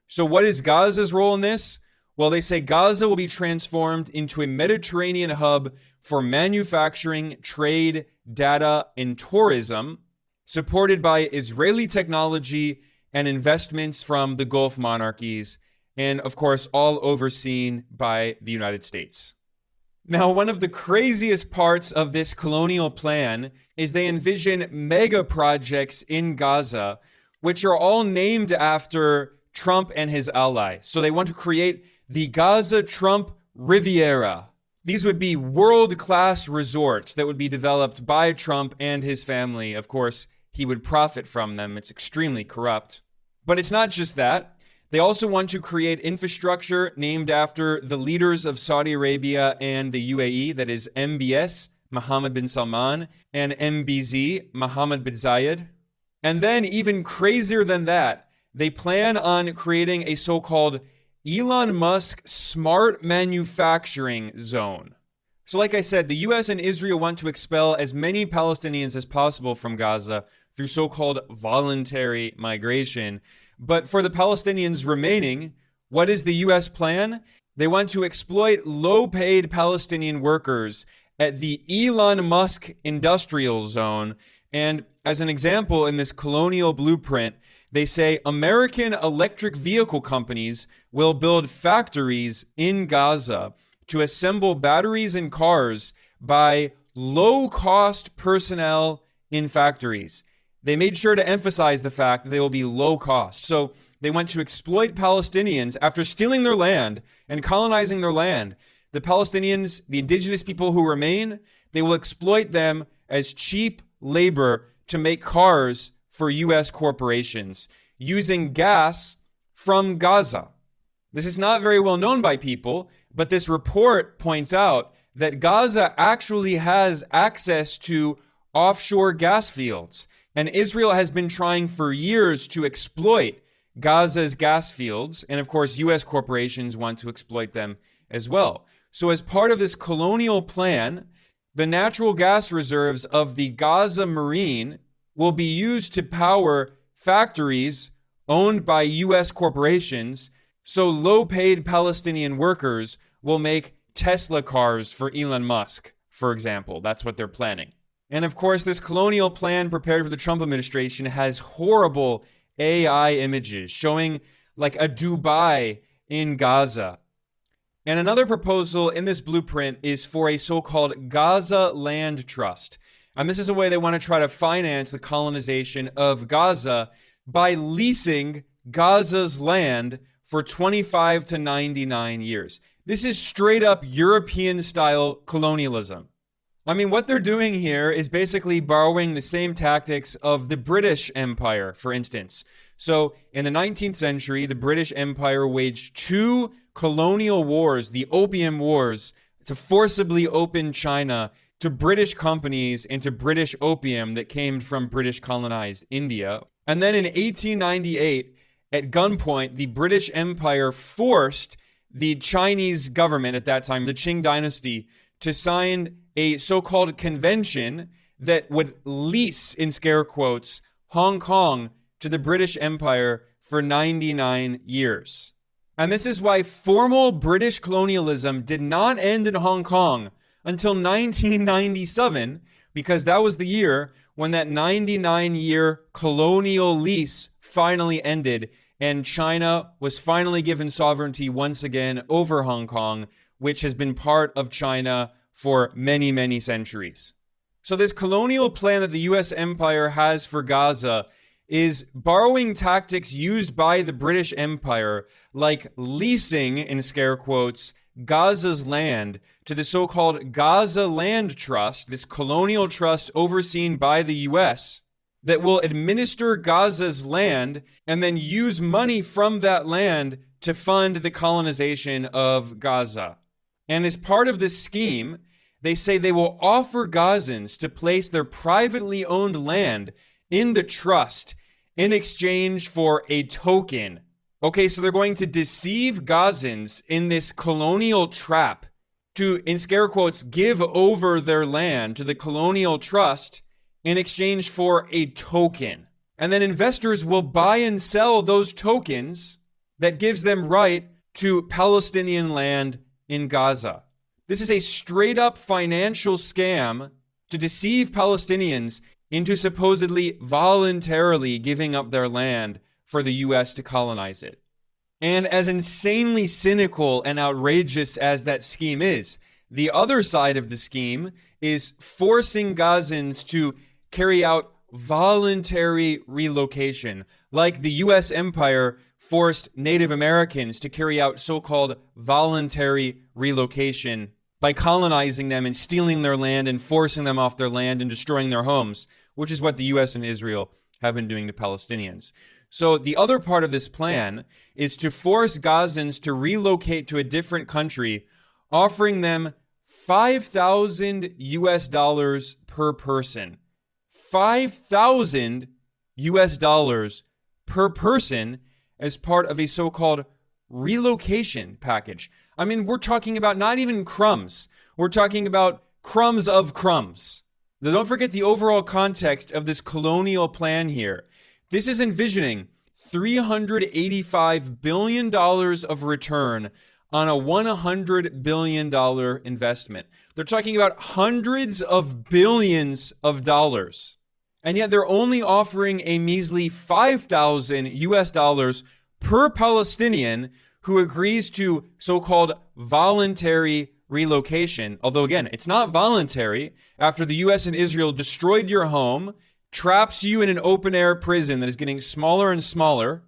So what is Gaza's role in this? Well, they say Gaza will be transformed into a Mediterranean hub for manufacturing, trade, data, and tourism, supported by Israeli technology and investments from the Gulf monarchies, and of course, all overseen by the United States. Now, one of the craziest parts of this colonial plan is they envision mega projects in Gaza, which are all named after Trump and his allies. So they want to create the Gaza-Trump Riviera. These would be world-class resorts that would be developed by Trump and his family. Of course, he would profit from them. It's extremely corrupt. But it's not just that. They also want to create infrastructure named after the leaders of Saudi Arabia and the UAE, that is MBS, Mohammed bin Salman, and MBZ, Mohammed bin Zayed. And then even crazier than that, they plan on creating a so-called Elon Musk smart manufacturing zone. So like I said, the US and Israel want to expel as many Palestinians as possible from Gaza through so-called voluntary migration. But for the Palestinians remaining, what is the US plan? They want to exploit low-paid Palestinian workers at the Elon Musk industrial zone. And as an example, in this colonial blueprint, they say American electric vehicle companies will build factories in Gaza to assemble batteries and cars by low-cost personnel in factories. They made sure to emphasize the fact that they will be low cost. So they want to exploit Palestinians after stealing their land and colonizing their land. The Palestinians, the indigenous people who remain, they will exploit them as cheap labor to make cars for U.S. corporations using gas from Gaza. This is not very well known by people, but this report points out that Gaza actually has access to offshore gas fields. And Israel has been trying for years to exploit Gaza's gas fields. And of course, U.S. corporations want to exploit them as well. So as part of this colonial plan, the natural gas reserves of the Gaza Marine will be used to power factories owned by U.S. corporations. So low-paid Palestinian workers will make Tesla cars for Elon Musk, for example. That's what they're planning. And of course, this colonial plan prepared for the Trump administration has horrible AI images showing like a Dubai in Gaza. And another proposal in this blueprint is for a so-called Gaza Land Trust. And this is a way they want to try to finance the colonization of Gaza by leasing Gaza's land for 25 to 99 years. This is straight up European-style colonialism. I mean, what they're doing here is basically borrowing the same tactics of the British Empire, for instance. So in the 19th century, the British Empire waged two colonial wars, the Opium Wars, to forcibly open China to British companies and to British opium that came from British colonized India. And then in 1898, at gunpoint, the British Empire forced the Chinese government at that time, the Qing dynasty, to sign a so-called convention that would lease, in scare quotes, Hong Kong to the British Empire for 99 years. And this is why formal British colonialism did not end in Hong Kong until 1997, because that was the year when that 99-year colonial lease finally ended and China was finally given sovereignty once again over Hong Kong, which has been part of China for many, many centuries. So this colonial plan that the U.S. Empire has for Gaza is borrowing tactics used by the British Empire, like leasing, in scare quotes, Gaza's land to the so-called Gaza Land Trust, this colonial trust overseen by the U.S., that will administer Gaza's land and then use money from that land to fund the colonization of Gaza. And as part of this scheme, they say they will offer Gazans to place their privately owned land in the trust in exchange for a token. Okay, so they're going to deceive Gazans in this colonial trap to, in scare quotes, give over their land to the colonial trust in exchange for a token. And then investors will buy and sell those tokens that gives them right to Palestinian land in Gaza. This is a straight up financial scam to deceive Palestinians into supposedly voluntarily giving up their land for the U.S. to colonize it. And as insanely cynical and outrageous as that scheme is, the other side of the scheme is forcing Gazans to carry out voluntary relocation, like the U.S. Empire forced Native Americans to carry out so-called voluntary relocation by colonizing them and stealing their land and forcing them off their land and destroying their homes, which is what the U.S. and Israel have been doing to Palestinians. So the other part of this plan is to force Gazans to relocate to a different country, offering them $5,000 US per person. $5,000 US per person as part of a so-called relocation package. I mean, we're talking about not even crumbs. We're talking about crumbs of crumbs. Now, don't forget the overall context of this colonial plan here. This is envisioning $385 billion of return on a $100 billion investment. They're talking about hundreds of billions of dollars. And yet they're only offering a measly $5,000 per Palestinian who agrees to so-called voluntary relocation. Although again, it's not voluntary after the US and Israel destroyed your home, traps you in an open-air prison that is getting smaller and smaller,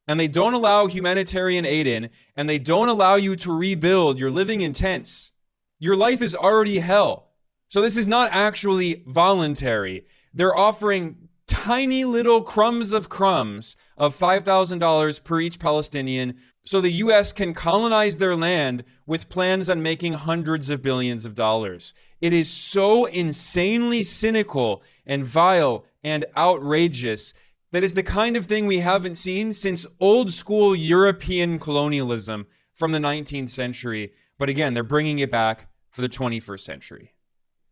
and they don't allow humanitarian aid in, and they don't allow you to rebuild. You're living in tents. Your life is already hell. So this is not actually voluntary. They're offering tiny little crumbs of $5,000 per each Palestinian so the U.S. can colonize their land with plans on making hundreds of billions of dollars. It is so insanely cynical and vile and outrageous that is the kind of thing we haven't seen since old school European colonialism from the 19th century. But again, they're bringing it back for the 21st century.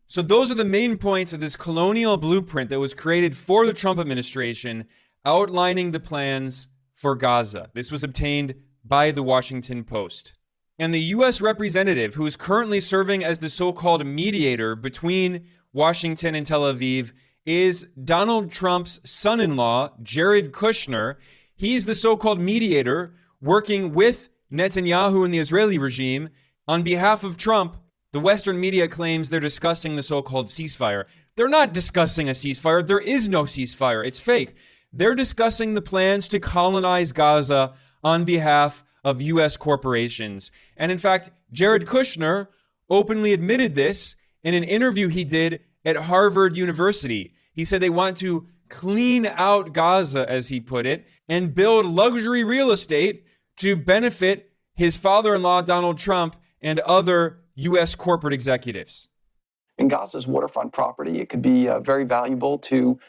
So those are the main points of this colonial blueprint that was created for the Trump administration, outlining the plans for Gaza. This was obtained by the Washington Post. And the U.S. representative who is currently serving as the so-called mediator between Washington and Tel Aviv is Donald Trump's son-in-law, Jared Kushner. He's the so-called mediator working with Netanyahu and the Israeli regime on behalf of Trump. The Western media claims they're discussing the so-called ceasefire. They're not discussing a ceasefire. There is no ceasefire. It's fake. They're discussing the plans to colonize Gaza on behalf of U.S. corporations. And in fact, Jared Kushner openly admitted this in an interview he did at Harvard University. He said they want to clean out Gaza, as he put it, and build luxury real estate to benefit his father-in-law, Donald Trump, and other U.S. corporate executives. In Gaza's waterfront property, it could be very valuable to,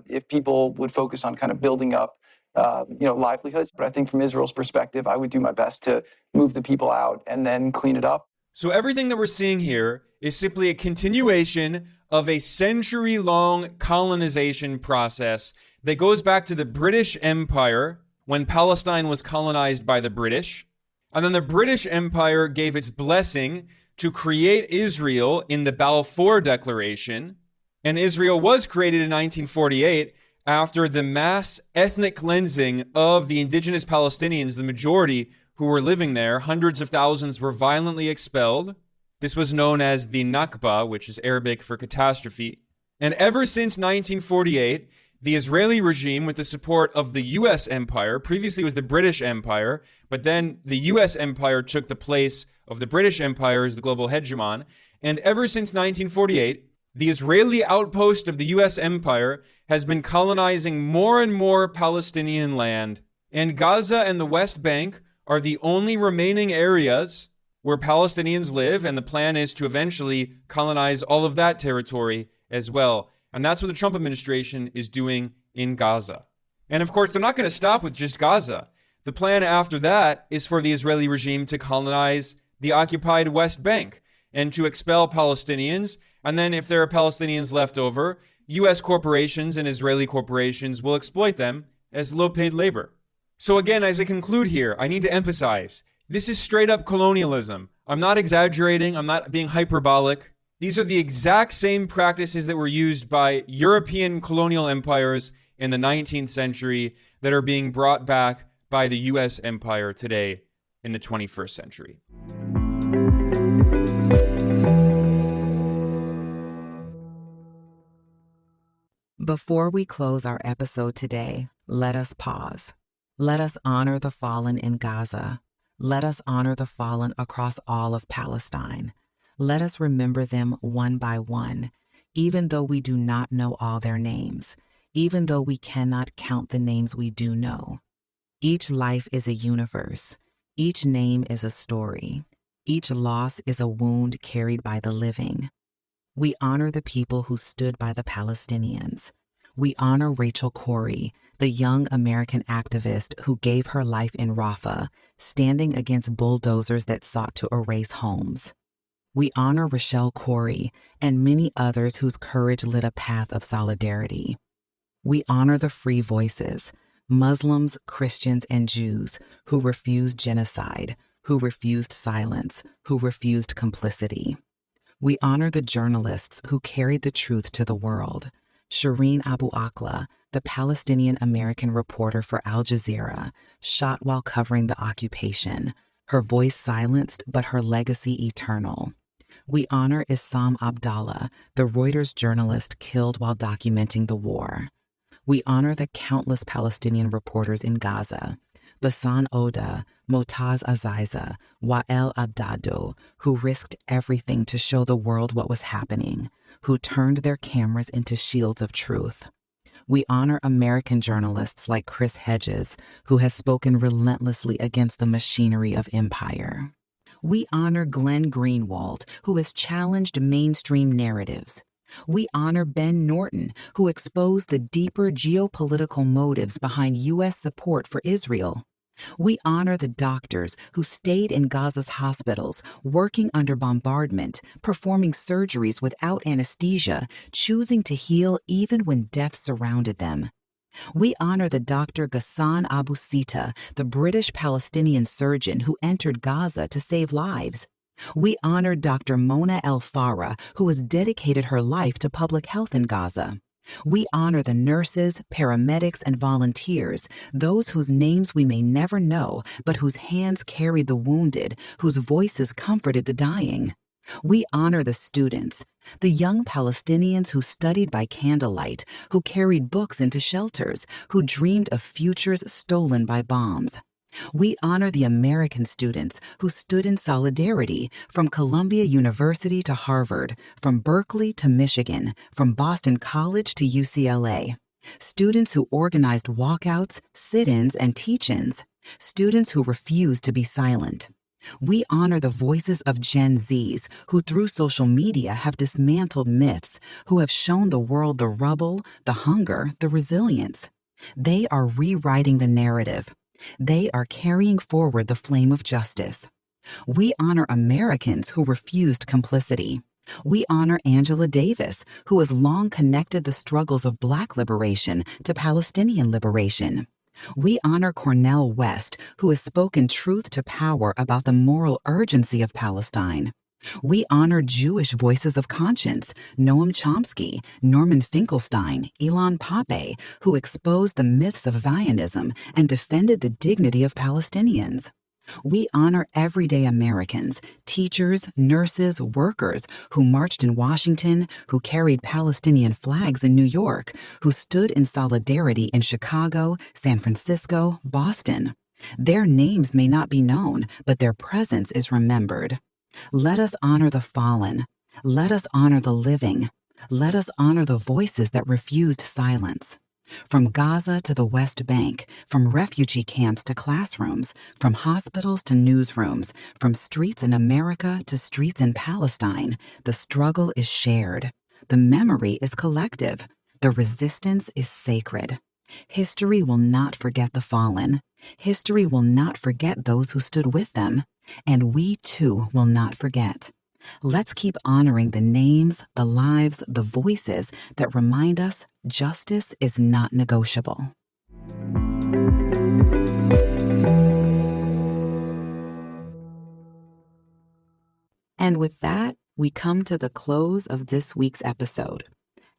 if people would focus on kind of building up livelihoods. But I think from Israel's perspective, I would do my best to move the people out and then clean it up. So everything that we're seeing here is simply a continuation of a century-long colonization process that goes back to the British Empire when Palestine was colonized by the British. And then the British Empire gave its blessing to create Israel in the Balfour Declaration. And Israel was created in 1948 after the mass ethnic cleansing of the indigenous Palestinians, the majority who were living there. Hundreds of thousands were violently expelled. This was known as the Nakba, which is Arabic for catastrophe. And ever since 1948, the Israeli regime, with the support of the U.S. Empire, previously it was the British Empire, but then the U.S. Empire took the place of the British Empire as the global hegemon. And ever since 1948, the Israeli outpost of the U.S. Empire has been colonizing more and more Palestinian land. And Gaza and the West Bank are the only remaining areas where Palestinians live, and the plan is to eventually colonize all of that territory as well. And that's what the Trump administration is doing in Gaza. And of course, they're not going to stop with just Gaza. The plan after that is for the Israeli regime to colonize the occupied West Bank and to expel Palestinians. And then if there are Palestinians left over, U.S. corporations and Israeli corporations will exploit them as low-paid labor. So again, as I conclude here, I need to emphasize, this is straight up colonialism. I'm not exaggerating. I'm not being hyperbolic. These are the exact same practices that were used by European colonial empires in the 19th century that are being brought back by the U.S. empire today in the 21st century. Before we close our episode today, let us pause. Let us honor the fallen in Gaza. Let us honor the fallen across all of Palestine. Let us remember them one by one, even though we do not know all their names, even though we cannot count the names we do know. Each life is a universe. Each name is a story. Each loss is a wound carried by the living. We honor the people who stood by the Palestinians. We honor Rachel Corrie, the young American activist who gave her life in Rafah, standing against bulldozers that sought to erase homes. We honor Rochelle Corrie and many others whose courage lit a path of solidarity. We honor the free voices, Muslims, Christians, and Jews who refused genocide, who refused silence, who refused complicity. We honor the journalists who carried the truth to the world. Shireen Abu Akleh, the Palestinian-American reporter for Al Jazeera, shot while covering the occupation, her voice silenced but her legacy eternal. We honor Issam Abdallah, the Reuters journalist killed while documenting the war. We honor the countless Palestinian reporters in Gaza, Ghassan Oda, Motaz Aziza, Wael Abdado, who risked everything to show the world what was happening, who turned their cameras into shields of truth. We honor American journalists like Chris Hedges, who has spoken relentlessly against the machinery of empire. We honor Glenn Greenwald, who has challenged mainstream narratives. We honor Ben Norton, who exposed the deeper geopolitical motives behind U.S. support for Israel. We honor the doctors who stayed in Gaza's hospitals, working under bombardment, performing surgeries without anesthesia, choosing to heal even when death surrounded them. We honor the Dr. Ghassan Abu Sitta, the British Palestinian surgeon who entered Gaza to save lives. We honor Dr. Mona El Farra, who has dedicated her life to public health in Gaza. We honor the nurses, paramedics, and volunteers, those whose names we may never know, but whose hands carried the wounded, whose voices comforted the dying. We honor the students, the young Palestinians who studied by candlelight, who carried books into shelters, who dreamed of futures stolen by bombs. We honor the American students who stood in solidarity from Columbia University to Harvard, from Berkeley to Michigan, from Boston College to UCLA. Students who organized walkouts, sit-ins, and teach-ins. Students who refused to be silent. We honor the voices of Gen Zs who through social media have dismantled myths, who have shown the world the rubble, the hunger, the resilience. They are rewriting the narrative. They are carrying forward the flame of justice. We honor Americans who refused complicity. We honor Angela Davis, who has long connected the struggles of Black liberation to Palestinian liberation. We honor Cornel West, who has spoken truth to power about the moral urgency of Palestine. We honor Jewish voices of conscience, Noam Chomsky, Norman Finkelstein, Ilan Pappé, who exposed the myths of Zionism and defended the dignity of Palestinians. We honor everyday Americans, teachers, nurses, workers who marched in Washington, who carried Palestinian flags in New York, who stood in solidarity in Chicago, San Francisco, Boston. Their names may not be known, but their presence is remembered. Let us honor the fallen. Let us honor the living. Let us honor the voices that refused silence. From Gaza to the West Bank, from refugee camps to classrooms, from hospitals to newsrooms, from streets in America to streets in Palestine, the struggle is shared. The memory is collective. The resistance is sacred. History will not forget the fallen. History will not forget those who stood with them. And we, too, will not forget. Let's keep honoring the names, the lives, the voices that remind us justice is not negotiable. And with that, we come to the close of this week's episode.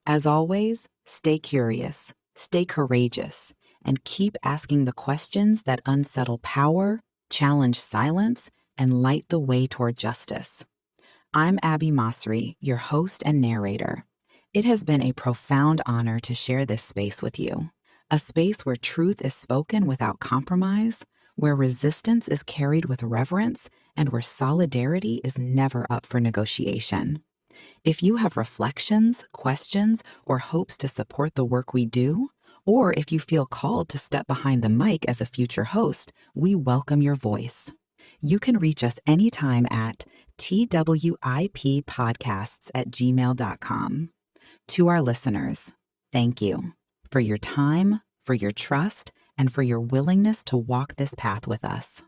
As always, stay curious, stay courageous, and keep asking the questions that unsettle power, challenge silence, and light the way toward justice. I'm Abby Masri, your host and narrator. It has been a profound honor to share this space with you, a space where truth is spoken without compromise, where resistance is carried with reverence, and where solidarity is never up for negotiation. If you have reflections, questions, or hopes to support the work we do, or if you feel called to step behind the mic as a future host, we welcome your voice. You can reach us anytime at twippodcasts@gmail.com. To our listeners, thank you for your time, for your trust, and for your willingness to walk this path with us.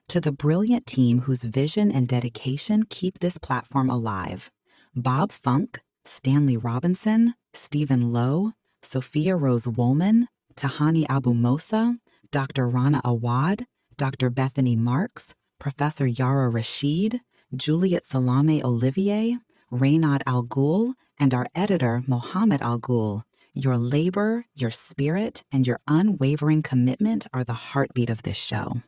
to the brilliant team whose vision and dedication keep this platform alive: Bob Funk, Stanley Robinson, Stephen Lowe, Sophia Rose Woolman, Tahani Abu Mosa, Dr. Rana Awad, Dr. Bethany Marks, Professor Yara Rashid, Juliet Salame Olivier, Reynad Al Ghul, and our editor, Mohammed Al Ghul. Your labor, your spirit, and your unwavering commitment are the heartbeat of this show.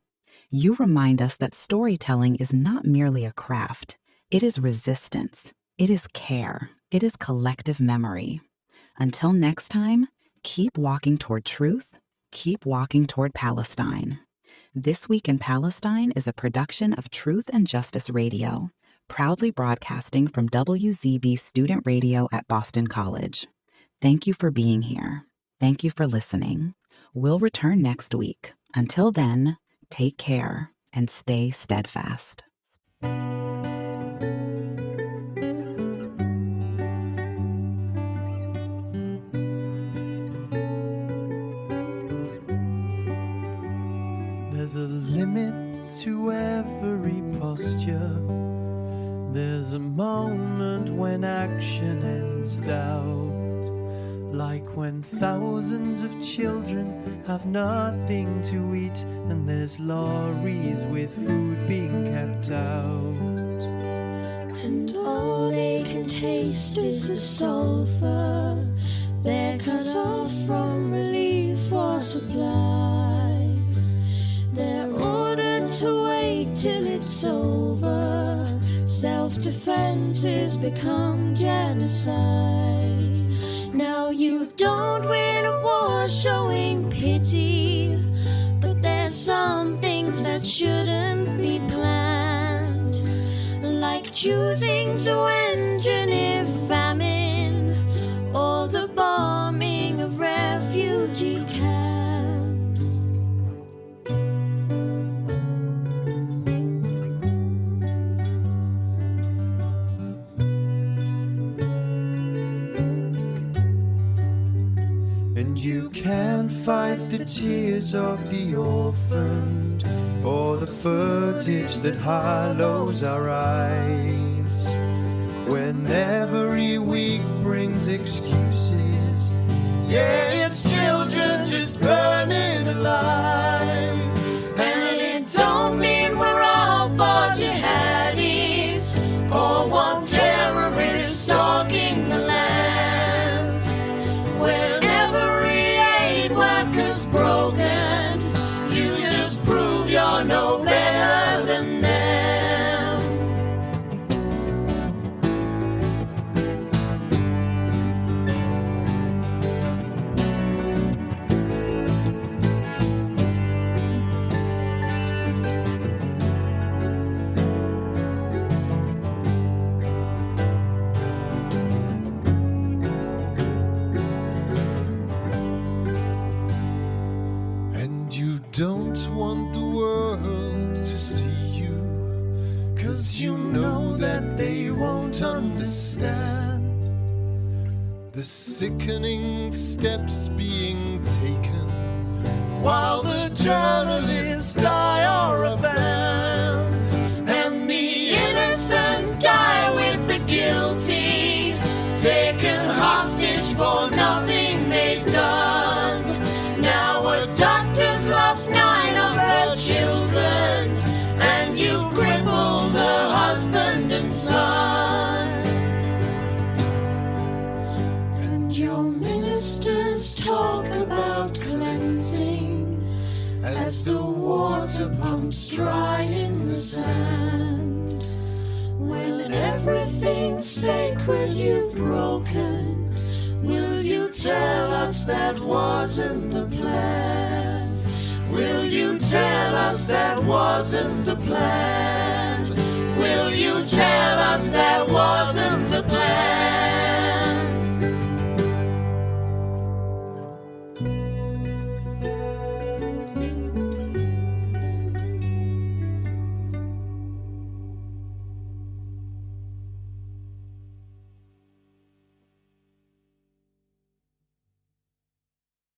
You remind us that storytelling is not merely a craft. It is resistance. It is care. It is collective memory. Until next time, keep walking toward truth. Keep walking toward Palestine. This Week in Palestine is a production of Truth and Justice Radio, proudly broadcasting from WZB Student Radio at Boston College. Thank you for being here. Thank you for listening. We'll return next week. Until then, take care and stay steadfast. There's a limit to every posture. There's a moment when action ends doubt. Like when thousands of children have nothing to eat and there's lorries with food being kept out. And all they can taste is the sulfur. They're cut off from relief or supply. They're ordered to wait till it's over. Self-defense has become genocide. Now you don't win a war showing pity, but there's some things that shouldn't be planned, like choosing to engineer famine or the bombing of refugee camps. And you can't fight the tears of the orphaned or the footage that hollows our eyes. When every week brings excuses, yeah, it's children just burning alive. And it don't mean we're all for jihadis or want terrorists stalking the land. When every aid worker's broken, you just prove you're no better than them. And you don't want the world to see you, 'cause you know that they won't understand the sickening steps being taken while the journalists die or abandon, and the innocent die with the guilty, taken hostage for nothing they've done. Now a doctor's lost 9 of her children, and you crippled her husband and son. And your ministers talk about cleansing as the water pumps dry in the sand. When everything's sacred you've broken, will you tell us that wasn't the plan? Will you tell us that wasn't the plan?